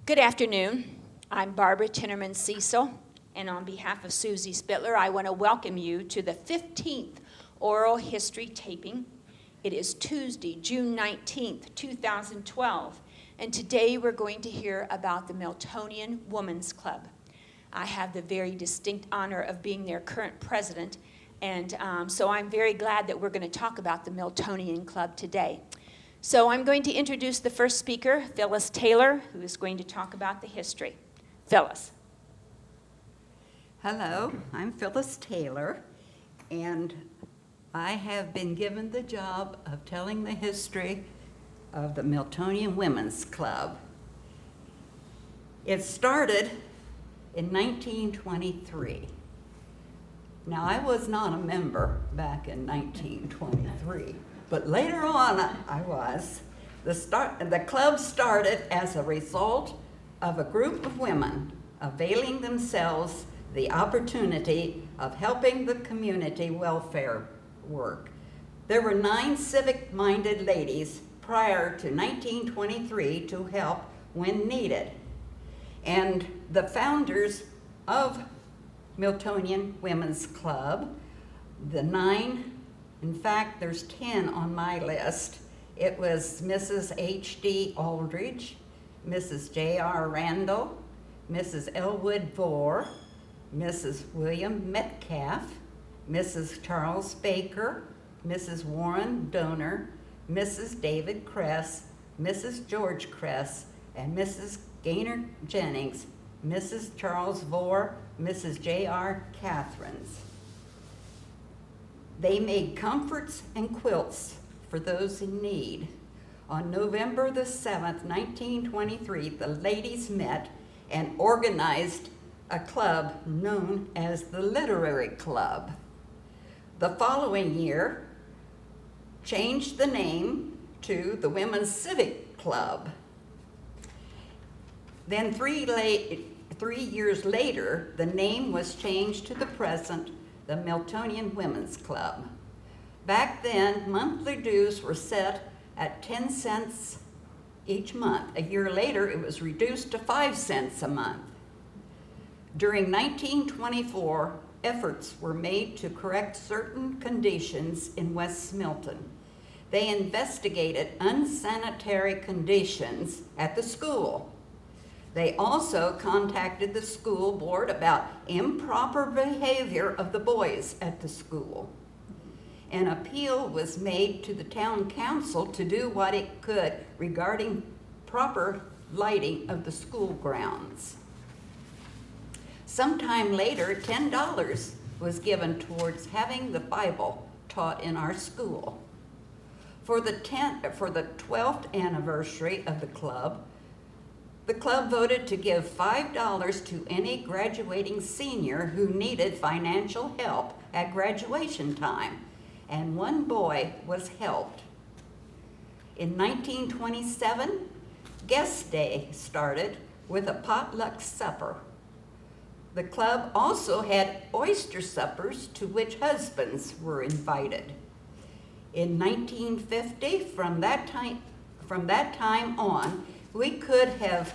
Good afternoon. I'm Barbara Tinnerman Cecil, and on behalf of Susie Spittler, I want to welcome you to the 15th oral history taping. It is Tuesday, June 19th, 2012, and today we're going to hear about the Miltonian Women's Club. I have the very distinct honor of being their current president, and so I'm very glad that we're going to talk about the Miltonian Club today. So I'm going to introduce the first speaker, Phyllis Taylor, who is going to talk about the history. Phyllis. Hello, I'm Phyllis Taylor, and I have been given the job of telling the history of the Miltonian Women's Club. It started in 1923. Now, I was not a member back in 1923. But later on, I was. The club started as a result of a group of women availing themselves the opportunity of helping the community welfare work. There were 9 civic-minded ladies prior to 1923 to help when needed. And the founders of Miltonian Women's Club, the 9, in fact, there's 10 on my list. It was Mrs. H.D. Aldridge, Mrs. J.R. Randall, Mrs. Elwood Vore, Mrs. William Metcalf, Mrs. Charles Baker, Mrs. Warren Donor, Mrs. David Kress, Mrs. George Kress, and Mrs. Gaynor Jennings, Mrs. Charles Vore, Mrs. J.R. Catherines. They made comforts and quilts for those in need. On November the 7th, 1923, the ladies met and organized a club known as the Literary Club. The following year, changed the name to the Women's Civic Club. Then 3 years later, the name was changed to the present, the Miltonian Women's Club. Back then, monthly dues were set at 10 cents each month. A year later, it was reduced to 5 cents a month. During 1924, efforts were made to correct certain conditions in West Milton. They investigated unsanitary conditions at the school. They also contacted the school board about improper behavior of the boys at the school. An appeal was made to the town council to do what it could regarding proper lighting of the school grounds. Sometime later, $10 was given towards having the Bible taught in our school. For the 12th anniversary of the club voted to give $5 to any graduating senior who needed financial help at graduation time, and 1 boy was helped. In 1927, Guest Day started with a potluck supper. The club also had oyster suppers to which husbands were invited. In 1950, from that time on, we could have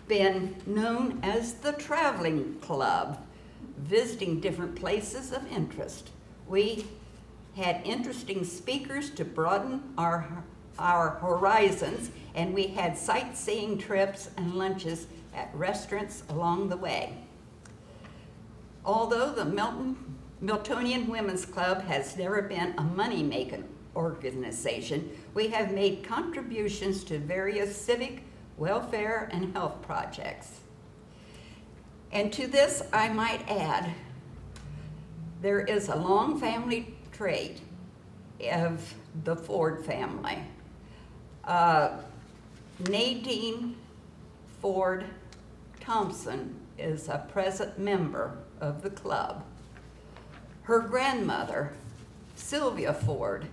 been known as the Traveling Club, visiting different places of interest. We had interesting speakers to broaden our horizons, and we had sightseeing trips and lunches at restaurants along the way. Although the Miltonian Women's Club has never been a money-making organization, we have made contributions to various civic, welfare, and health projects. And to this, I might add, there is a long family trait of the Ford family. Nadine Ford Thompson is a present member of the club. Her grandmother, Sylvia Ford,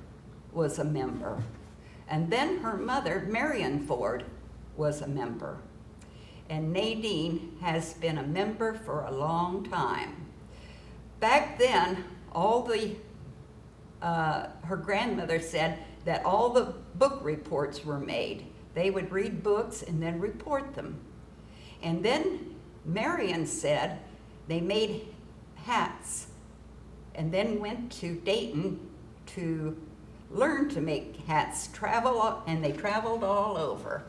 was a member. And then her mother, Marion Ford, was a member. And Nadine has been a member for a long time. Back then, her grandmother said that all the book reports were made. They would read books and then report them. And then Marion said they made hats and then went to Dayton to learn to make hats, and they traveled all over.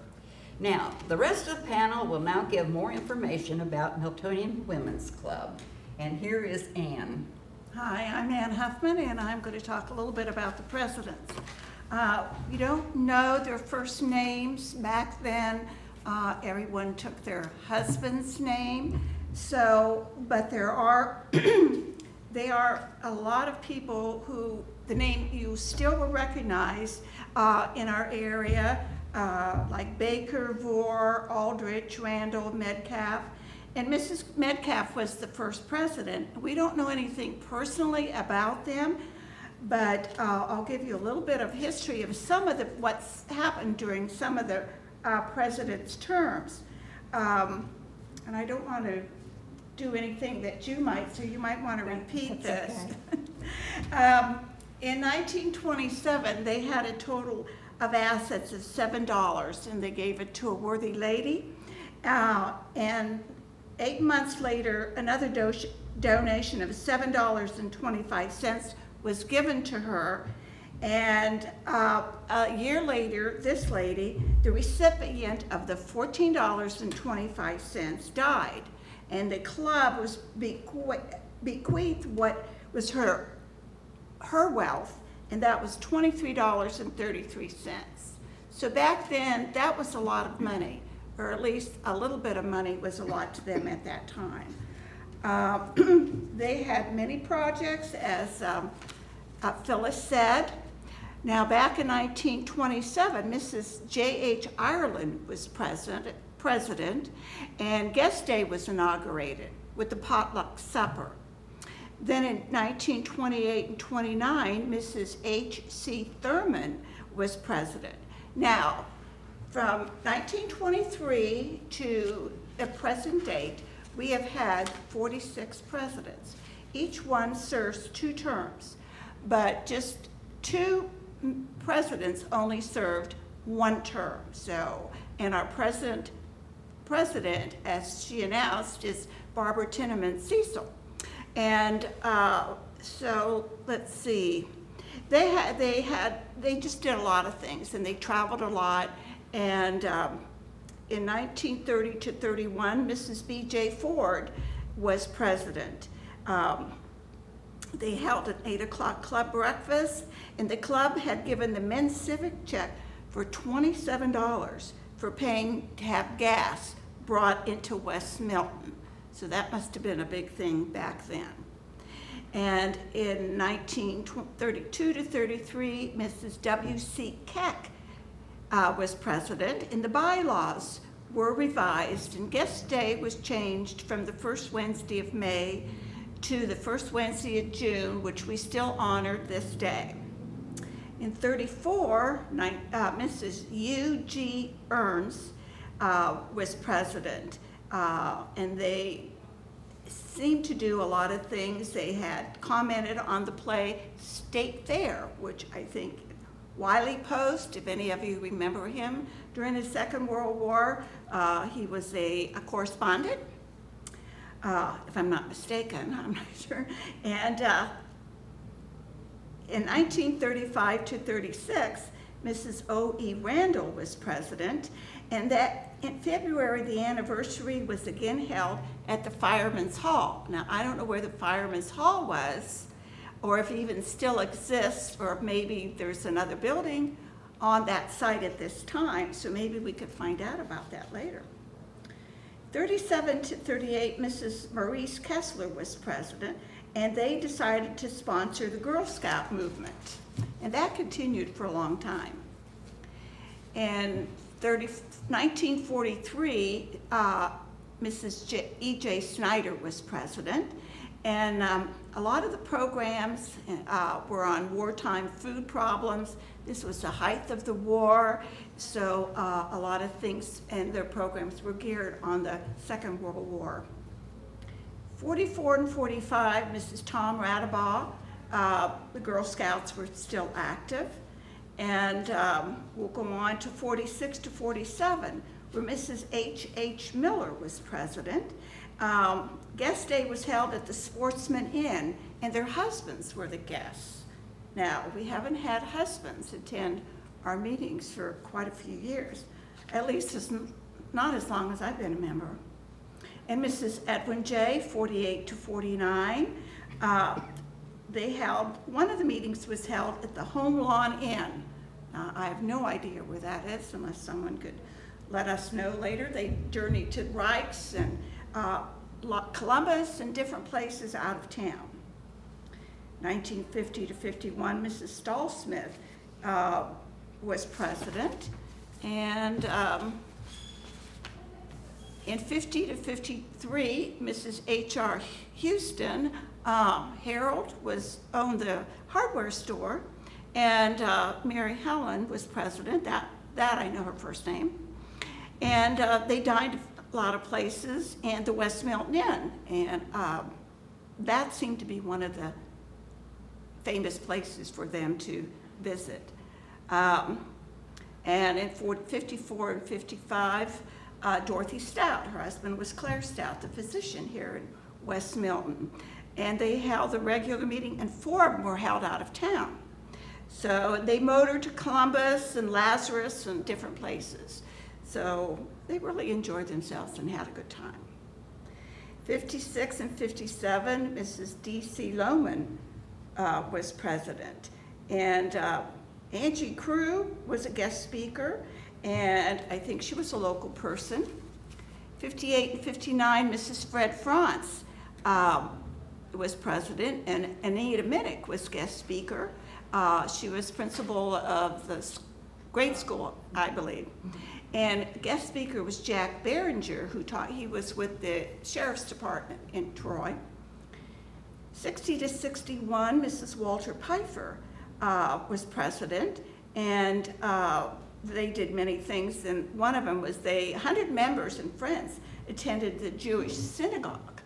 Now, the rest of the panel will now give more information about Miltonian Women's Club. And here is Ann. Hi, I'm Ann Huffman, and I'm going to talk a little bit about the presidents. We don't know their first names. Back then, everyone took their husband's name. But there are a lot of people who the name you still will recognize in our area, like Baker, Vore, Aldrich, Randall, Metcalf. And Mrs. Metcalf was the first president. We don't know anything personally about them, but I'll give you a little bit of history of some of what's happened during some of the president's terms. And I don't want to do anything that you might, so you might want to repeat this. Okay. In 1927, they had a total of assets of $7, and they gave it to a worthy lady. And 8 months later, another donation of $7.25 was given to her. And a year later, this lady, the recipient of the $14.25, died. And the club was bequeathed what was her wealth, and that was $23.33. So back then, that was a lot of money, or at least a little bit of money was a lot to them at that time. They had many projects, as Phyllis said. Now, back in 1927, Mrs. J.H. Ireland was president, and Guest Day was inaugurated with the potluck supper. Then in 1928 and 29, Mrs. H.C. Thurman was president. Now, from 1923 to the present date, we have had 46 presidents. Each one serves 2 terms, but just 2 presidents only served 1 term. So, and our president, as she announced, is Barbara Tinneman Cecil. And so let's see. They just did a lot of things, and they traveled a lot. And in 1930 to 31, Mrs. B.J. Ford was president. They held an 8 o'clock club breakfast, and the club had given the men's civic check for $27 for paying to have gas brought into West Milton. So that must have been a big thing back then. And in 1932 to 33, Mrs. W.C. Keck was president, and the bylaws were revised, and Guest Day was changed from the first Wednesday of May to the first Wednesday of June, which we still honor this day. In 34, Mrs. U.G. Ernst was president, and they seemed to do a lot of things. They had commented on the play State Fair, which I think Wiley Post, if any of you remember him, during the Second World War, he was a correspondent, if I'm not mistaken, I'm not sure. And in 1935 to 36, Mrs. O.E. Randall was president, and that in February, the anniversary was again held at the Fireman's Hall. Now, I don't know where the Fireman's Hall was, or if it even still exists, or if maybe there's another building on that site at this time, so maybe we could find out about that later. 37 to 38, Mrs. Maurice Kessler was president, and they decided to sponsor the Girl Scout movement, and that continued for a long time. In 1943, Mrs. E.J. Snyder was president, and a lot of the programs were on wartime food problems. This was the height of the war, so a lot of things and their programs were geared on the Second World War. 44 and 45, Mrs. Tom Radabaugh, the Girl Scouts were still active. And we'll go on to 46 to 47, where Mrs. H. Miller was president. Guest day was held at the Sportsman Inn, and their husbands were the guests. Now, we haven't had husbands attend our meetings for quite a few years, at least not as long as I've been a member. And Mrs. Edwin J., 48 to 49, one of the meetings was held at the Home Lawn Inn. I have no idea where that is, unless someone could let us know later. They journeyed to Rikes and Columbus and different places out of town. 1950 to 51, Mrs. Stallsmith was president, and in 50 to 53, Mrs. H.R. Houston, Harold owned the hardware store, and Mary Helen was president. That I know her first name. And they dined a lot of places, and the West Milton Inn, and that seemed to be one of the famous places for them to visit. And in 54 and 55, Dorothy Stout, her husband was Claire Stout, the physician here in West Milton. And they held the regular meeting, and 4 of them were held out of town. So they motored to Columbus and Lazarus and different places. So they really enjoyed themselves and had a good time. 56 and 57, Mrs. D.C. Lohman was president. And Angie Crew was a guest speaker, and I think she was a local person. 58 and 59, Mrs. Fred France was president, and Anita Minnick was guest speaker. She was principal of the grade school, I believe. And guest speaker was Jack Behringer, who he was with the Sheriff's Department in Troy. 60 to 61, Mrs. Walter Pfeiffer was president, and they did many things, and one of them was 100 members and friends attended the Jewish synagogue.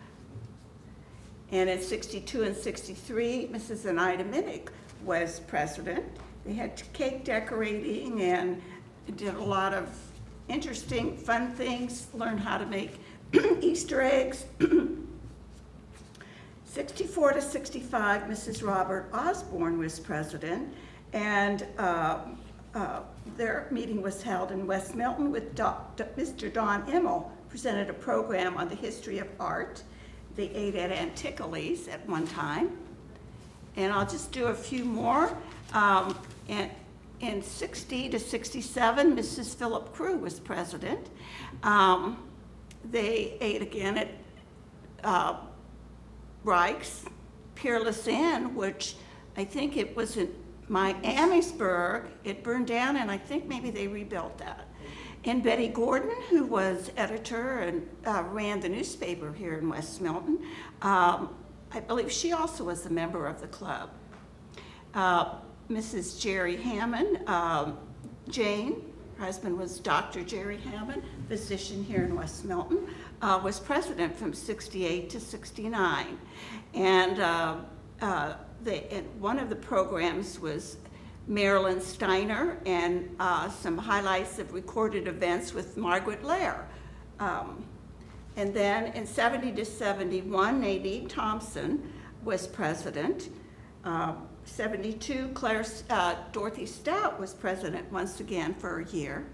And in 62 and 63, Mrs. Anita Minnick was president. They had cake decorating and did a lot of interesting, fun things, learned how to make Easter eggs. 64 to 65, Mrs. Robert Osborne was president, and their meeting was held in West Milton with Mr. Don Immel, presented a program on the history of art. They ate at Antiquities at one time. And I'll just do a few more. In 60 to 67, Mrs. Philip Crew was president. They ate again at Rikes, Peerless Inn, which I think it was in Miamisburg. It burned down, and I think maybe they rebuilt that. And Betty Gordon, who was editor and ran the newspaper here in West Milton, I believe she also was a member of the club. Mrs. Jerry Hammond, Jane, her husband was Dr. Jerry Hammond, physician here in West Milton, was president from 68 to 69. And one of the programs was Marilyn Steiner and some highlights of recorded events with Margaret Lair. And then in 70 to 71, Nadine Thompson was president. 72, Dorothy Stout was president once again for a year.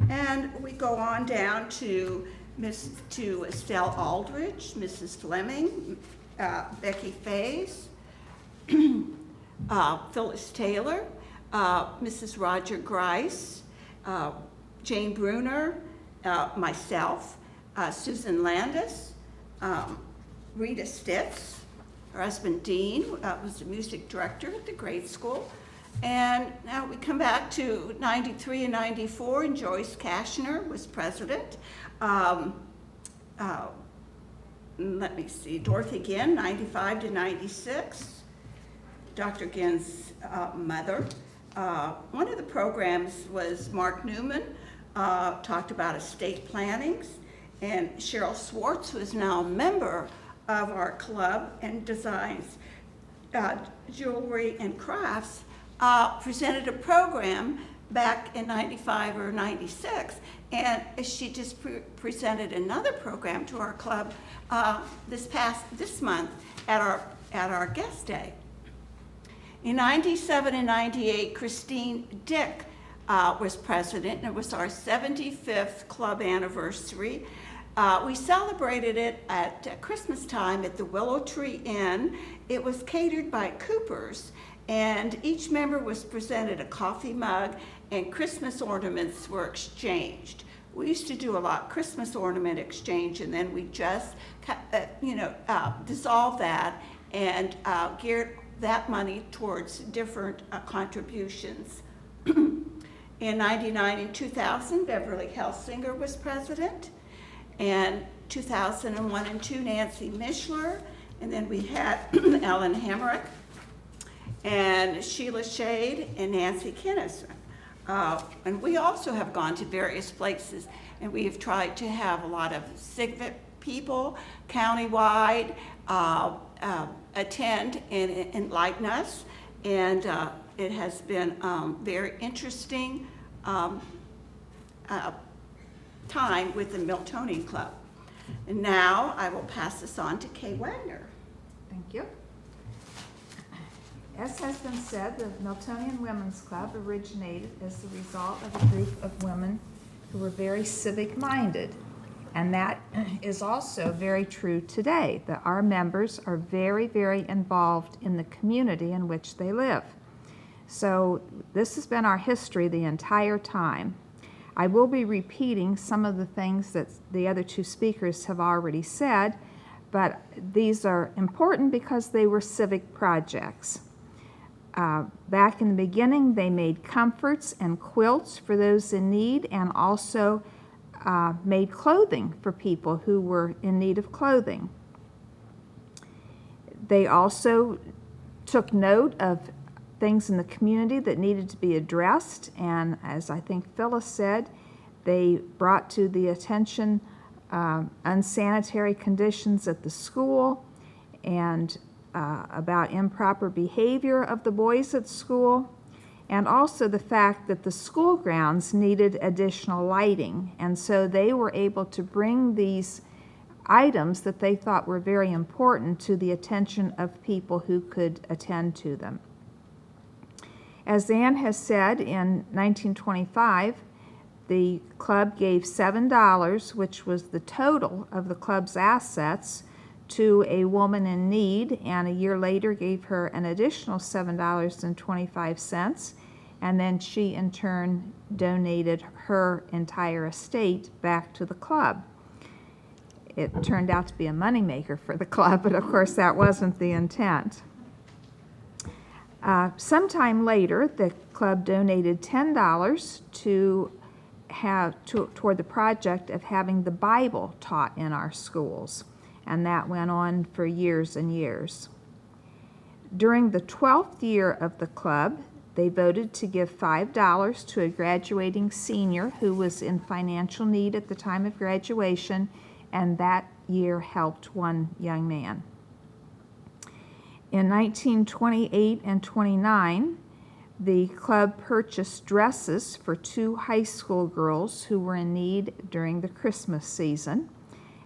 And we go on down to Estelle Aldrich, Mrs. Fleming, Becky Fays, Phyllis Taylor, Mrs. Roger Grice, Jane Bruner, myself, Susan Landis, Rita Stitz. Her husband, Dean, was the music director at the grade school. And now we come back to 93 and 94, and Joyce Kashner was president. Let me see, Dorothy Ginn, 95 to 96. Dr. Ginn's mother. One of the programs was Mark Newman, talked about estate plannings, and Cheryl Swartz, who is now a member of our club and designs jewelry and crafts, presented a program back in 95 or 96. And she just presented another program to our club this month at our guest day. In 97 and 98, Christine Dick was president, and it was our 75th club anniversary. We celebrated it at Christmas time at the Willow Tree Inn. It was catered by Cooper's, and each member was presented a coffee mug, and Christmas ornaments were exchanged. We used to do a lot of Christmas ornament exchange, and then we just, dissolved that and geared that money towards different contributions. In 99 and 2000, Beverly Helsinger was president, and 2001 and 2, Nancy Mishler, and then we had Ellen Hemrick, and Sheila Shade, and Nancy Kinnison. And we also have gone to various places, and we have tried to have a lot of civic people countywide attend and enlighten us, and it has been very interesting time with the Miltonian Club. And now I will pass this on to Kay Wagner. Thank you. As has been said, the Miltonian Women's Club originated as the result of a group of women who were very civic-minded. And that is also very true today, that our members are very, very involved in the community in which they live. So this has been our history the entire time. I will be repeating some of the things that the other two speakers have already said, but these are important because they were civic projects. Back in the beginning, they made comforts and quilts for those in need, and also made clothing for people who were in need of clothing. They also took note of things in the community that needed to be addressed, and as I think Phyllis said, they brought to the attention unsanitary conditions at the school, and about improper behavior of the boys at school, and also the fact that the school grounds needed additional lighting, and so they were able to bring these items that they thought were very important to the attention of people who could attend to them. As Ann has said, in 1925, the club gave $7, which was the total of the club's assets, to a woman in need, and a year later gave her an additional $7.25, and then she in turn donated her entire estate back to the club. It turned out to be a moneymaker for the club, but of course that wasn't the intent. Sometime later, the club donated $10 toward the project of having the Bible taught in our schools, and that went on for years and years. During the 12th year of the club, they voted to give $5 to a graduating senior who was in financial need at the time of graduation, and that year helped one young man. In 1928 and 29, the club purchased dresses for 2 high school girls who were in need during the Christmas season,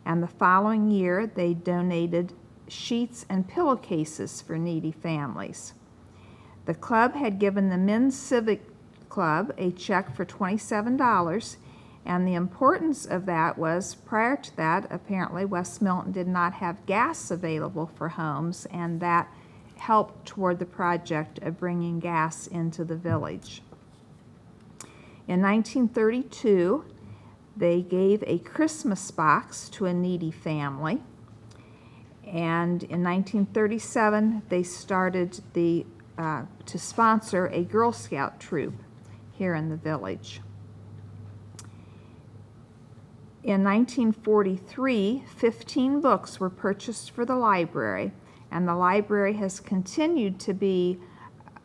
and the following year they donated sheets and pillowcases for needy families. The club had given the Men's Civic Club a check for $27, and the importance of that was, prior to that, apparently West Milton did not have gas available for homes, and that helped toward the project of bringing gas into the village. In 1932, they gave a Christmas box to a needy family, and in 1937 they started to sponsor a Girl Scout troop here in the village. In 1943, 15 books were purchased for the library, and the library has continued to be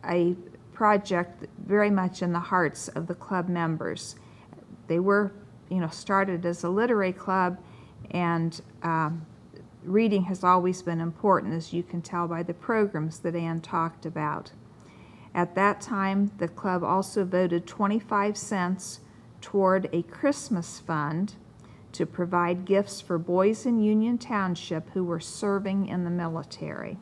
a project very much in the hearts of the club members. They were, started as a literary club, and reading has always been important, as you can tell by the programs that Ann talked about. At that time, the club also voted 25 cents toward a Christmas fund to provide gifts for boys in Union Township who were serving in the military.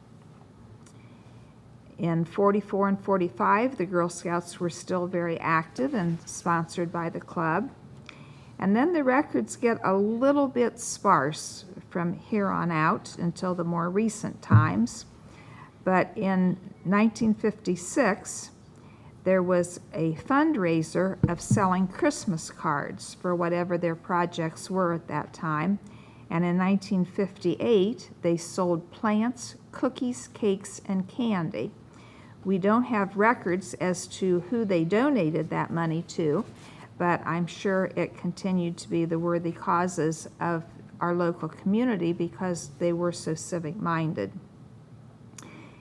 In 44 and 45, the Girl Scouts were still very active and sponsored by the club. And then the records get a little bit sparse from here on out until the more recent times. But in 1956, there was a fundraiser of selling Christmas cards for whatever their projects were at that time. And in 1958, they sold plants, cookies, cakes, and candy. We don't have records as to who they donated that money to, but I'm sure it continued to be the worthy causes of our local community because they were so civic-minded.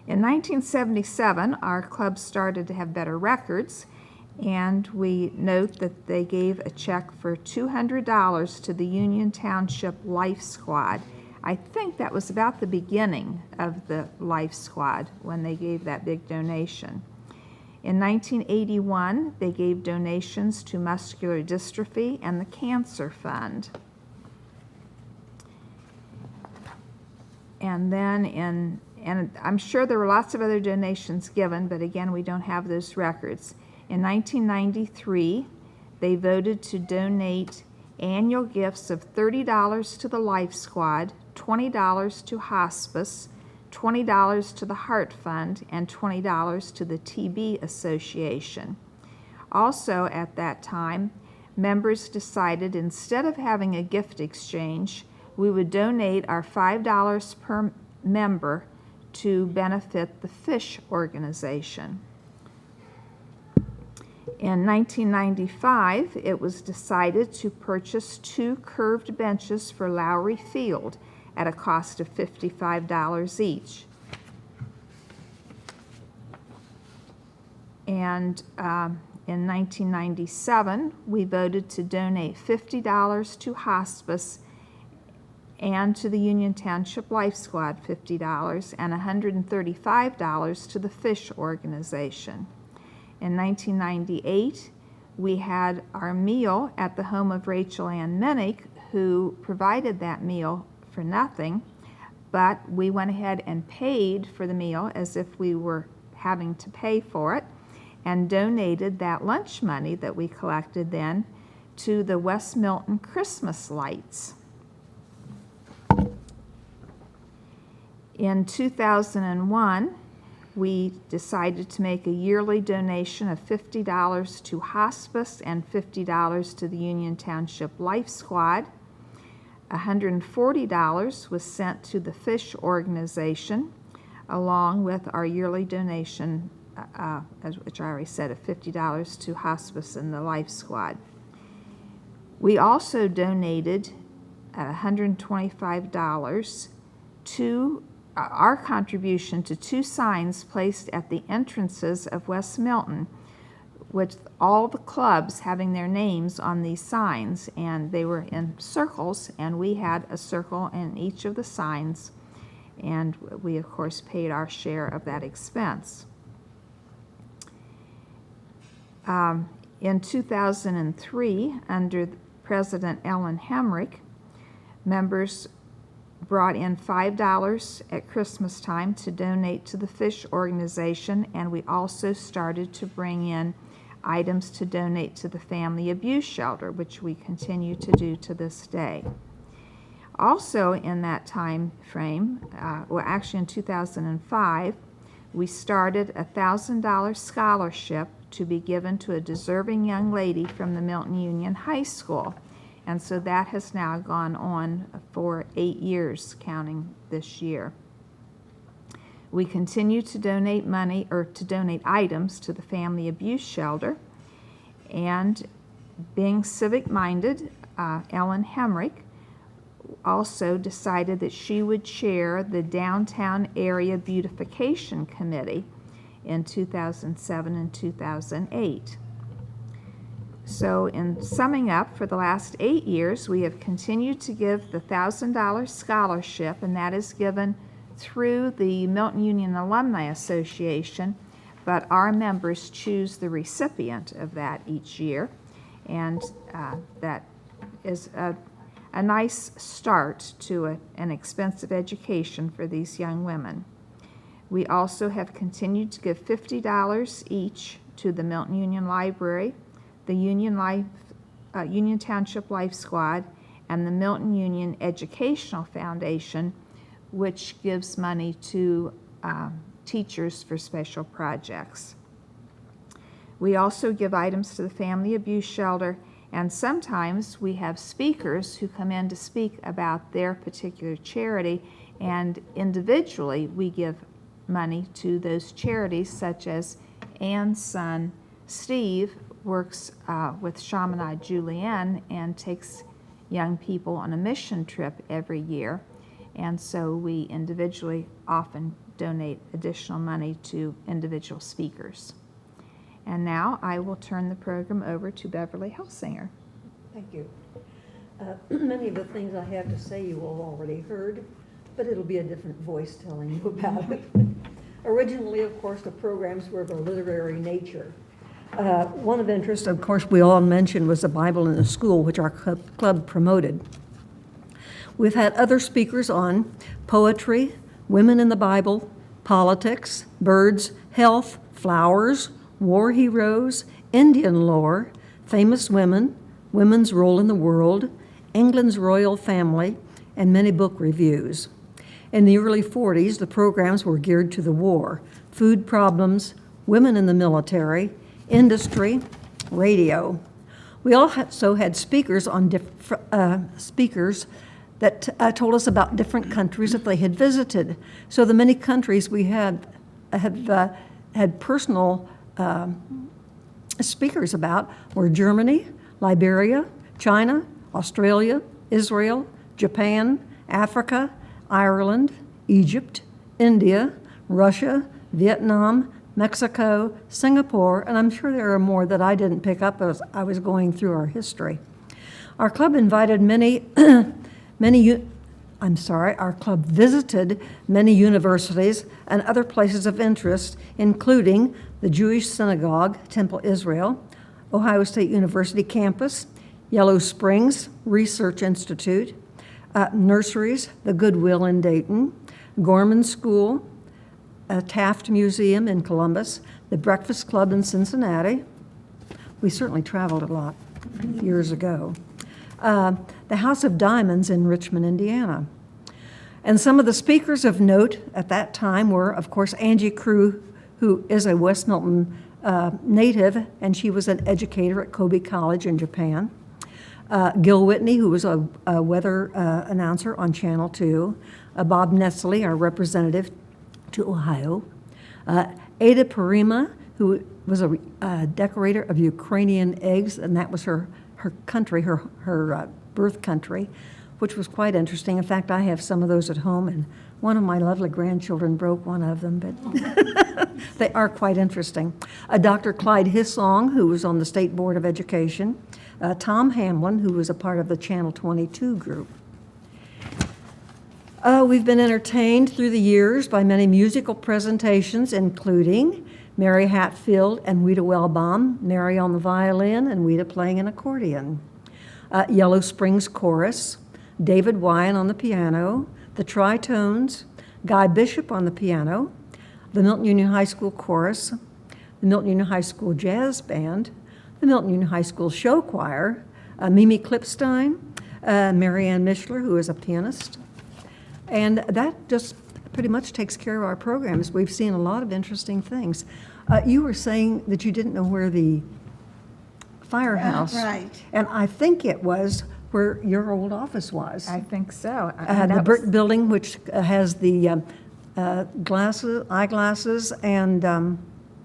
In 1977, our club started to have better records, and we note that they gave a check for $200 to the Union Township Life Squad. I think that was about the beginning of the Life Squad when they gave that big donation. In 1981, they gave donations to Muscular Dystrophy and the Cancer Fund. And then and I'm sure there were lots of other donations given, but again, we don't have those records. In 1993, they voted to donate annual gifts of $30 to the Life Squad, $20 to Hospice, $20 to the Heart Fund, and $20 to the TB Association. Also at that time, members decided instead of having a gift exchange, we would donate our $5 per member to benefit the fish organization. In 1995, it was decided to purchase 2 curved benches for Lowry Field at a cost of $55 each. And in 1997, we voted to donate $50 to Hospice and to the Union Township Life Squad $50 and $135 to the Fish Organization. In 1998, we had our meal at the home of Rachel Ann Minnick, who provided that meal for nothing, but we went ahead and paid for the meal as if we were having to pay for it and donated that lunch money that we collected then to the West Milton Christmas lights. In 2001, we decided to make a yearly donation of $50 to Hospice and $50 to the Union Township Life Squad. $140 was sent to the Fish Organization, along with our yearly donation, which I already said, of $50 to Hospice and the Life Squad. We also donated $125 to our contribution to 2 signs placed at the entrances of West Milton, with all the clubs having their names on these signs, and they were in circles, and we had a circle in each of the signs, and we of course paid our share of that expense. In 2003, under President Ellen Hemrick, members brought in $5 at Christmas time to donate to the Fish Organization, and we also started to bring in items to donate to the Family Abuse Shelter, which we continue to do to this day. Also in that time frame, well actually in 2005, we started a $1,000 scholarship to be given to a deserving young lady from the Milton Union High School. And so that has now gone on for 8 years, counting this year. We continue to donate money, or to donate items to the Family Abuse Shelter. And being civic-minded, Ellen Hemrick also decided that she would chair the Downtown Area Beautification Committee in 2007 and 2008. So in summing up, for the last 8 years, we have continued to give the $1,000 scholarship, and that is given through the Milton Union Alumni Association, but our members choose the recipient of that each year, and that is a nice start to an expensive education for these young women. We also have continued to give $50 each to the Milton Union Library, the Union Township Life Squad, and the Milton Union Educational Foundation, which gives money to teachers for special projects. We also give items to the Family Abuse Shelter, and sometimes we have speakers who come in to speak about their particular charity, and individually we give money to those charities, such as Ann's son Steve works with Chaminade Julienne and takes young people on a mission trip every year, and so we individually often donate additional money to individual speakers. And now I will turn the program over to Beverly Helsinger. Thank you. Many of the things I have to say you all already heard, but it'll be a different voice telling you about it. Originally, of course, the programs were of a literary nature. One of interest, of course, we all mentioned was the Bible in the School, which our club promoted. We've had other speakers on poetry, women in the Bible, politics, birds, health, flowers, war heroes, Indian lore, famous women, women's role in the world, England's royal family, and many book reviews. In the early 40s, the programs were geared to the war, food problems, women in the military, industry, radio. We also had speakers on speakers that told us about different countries that they had visited. So the many countries we had personal speakers about were Germany, Liberia, China, Australia, Israel, Japan, Africa, Ireland, Egypt, India, Russia, Vietnam, Mexico, Singapore, and I'm sure there are more that I didn't pick up as I was going through our history. Our club invited our club visited many universities and other places of interest, including the Jewish Synagogue, Temple Israel, Ohio State University campus, Yellow Springs Research Institute, nurseries, the Goodwill in Dayton, Gorman School, Taft Museum in Columbus, the Breakfast Club in Cincinnati. We certainly traveled a lot years ago. The House of Diamonds in Richmond, Indiana. And some of the speakers of note at that time were, of course, Angie Crew, who is a West Milton native, and she was an educator at Kobe College in Japan. Gil Whitney, who was a weather announcer on Channel 2. Bob Nestle, our representative to Ohio. Ada Parima, who was a decorator of Ukrainian eggs, and that was her country, her birth country, which was quite interesting. In fact, I have some of those at home, and one of my lovely grandchildren broke one of them, but they are quite interesting. Dr. Clyde Hissong, who was on the State Board of Education. Tom Hamlin, who was a part of the Channel 22 group. We've been entertained through the years by many musical presentations, including Mary Hatfield and Weta Wellbaum, Mary on the violin and Weta playing an accordion. Yellow Springs Chorus, David Wyan on the piano, the Tritones, Guy Bishop on the piano, the Milton Union High School Chorus, the Milton Union High School Jazz Band, the Milton Union High School Show Choir, Mimi Klipstein, Marianne Mishler, who is a pianist. And that just pretty much takes care of our programs. We've seen a lot of interesting things. You were saying that you didn't know where the firehouse. Right. And I think it was where your old office was. I think so. The brick building, which has the eyeglasses, and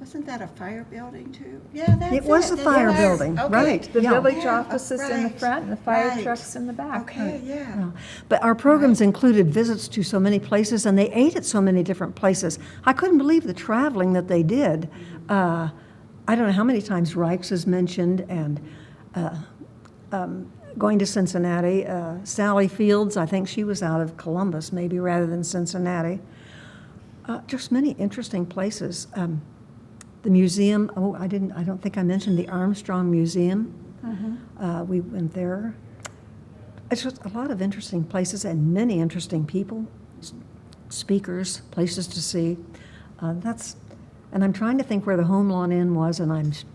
Wasn't that a fire building too? Yeah, that's it. it was the fire building, Okay. right? The yeah. village Yeah, office is in the right, front and the fire right. truck's in the back. Okay, yeah. Yeah. But our programs included visits to so many places, and they ate at so many different places. I couldn't believe the traveling that they did. I don't know how many times Reichs is mentioned, and going to Cincinnati. Sally Fields, I think she was out of Columbus, maybe, rather than Cincinnati. Just many interesting places. The museum, I don't think I mentioned the Armstrong Museum. We went there. It's just a lot of interesting places and many interesting people, speakers, places to see. And I'm trying to think where the Home Lawn Inn was, and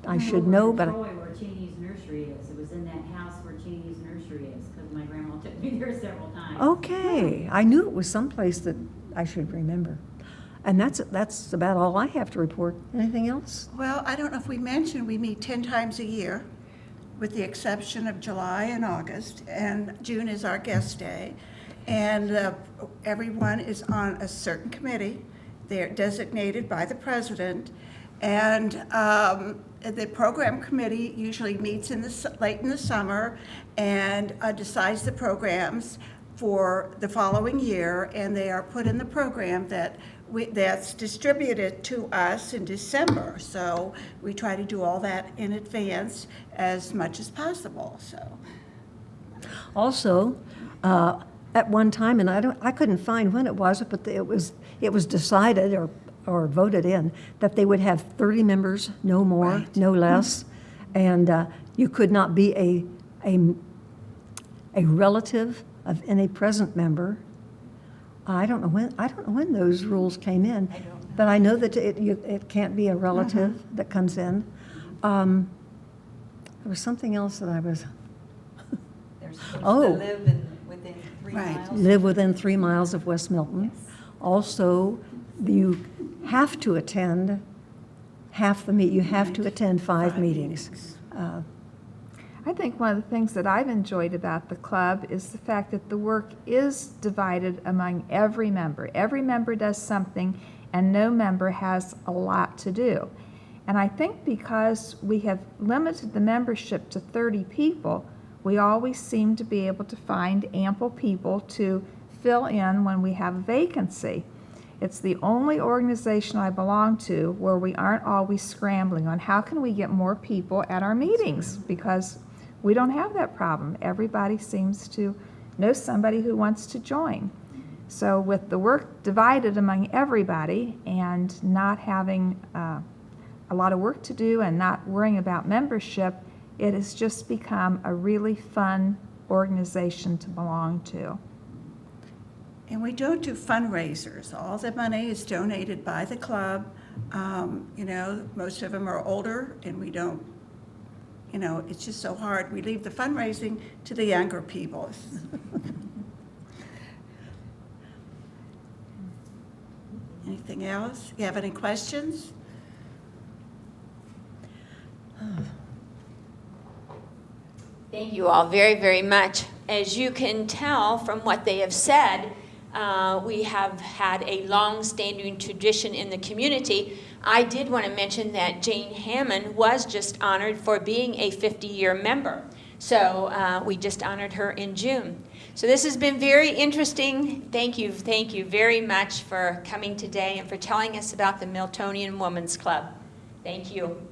I should know, but. Troy, where Cheney's Nursery is. It was in that house where Cheney's Nursery is, because my grandma took me there several times. Okay, I knew it was someplace that I should remember. And that's about all I have to report. Anything else? Well, I don't know if we mentioned, we meet 10 times a year, with the exception of July and August, and June is our guest day. And everyone is on a certain committee. They're designated by the president. And the program committee usually meets late in the summer and decides the programs for the following year, and they are put in the program that's distributed to us in December. So we try to do all that in advance as much as possible. So Also, at one time, and I couldn't find when it was, but it was decided or voted in that they would have 30 members, no more, Right. no less, and you could not be a relative of any present member. I don't know when those rules came in, but I know that it can't be a relative that comes in. There was something else that I was. They're supposed Oh. to live within 3 Right. miles. Live within 3 miles of West Milton. Also, you have to attend half the you have to attend 5 meetings. I think one of the things that I've enjoyed about the club is the fact that the work is divided among every member. Every member does something, and no member has a lot to do. And I think because we have limited the membership to 30 people, we always seem to be able to find ample people to fill in when we have a vacancy. It's the only organization I belong to where we aren't always scrambling on how can we get more people at our meetings, because we don't have that problem. Everybody seems to know somebody who wants to join. So with the work divided among everybody and not having a lot of work to do and not worrying about membership, it has just become a really fun organization to belong to. And we don't do fundraisers. All the money is donated by the club. Most of them are older, and we don't, it's just so hard. We leave the fundraising to the younger people. Anything else? You have any questions? Thank you all very, very much. As you can tell from what they have said, we have had a long-standing tradition in the community. I did want to mention that Jane Hammond was just honored for being a 50-year member. So we just honored her in June. So this has been very interesting. Thank you very much for coming today and for telling us about the Miltonian Women's Club. Thank you.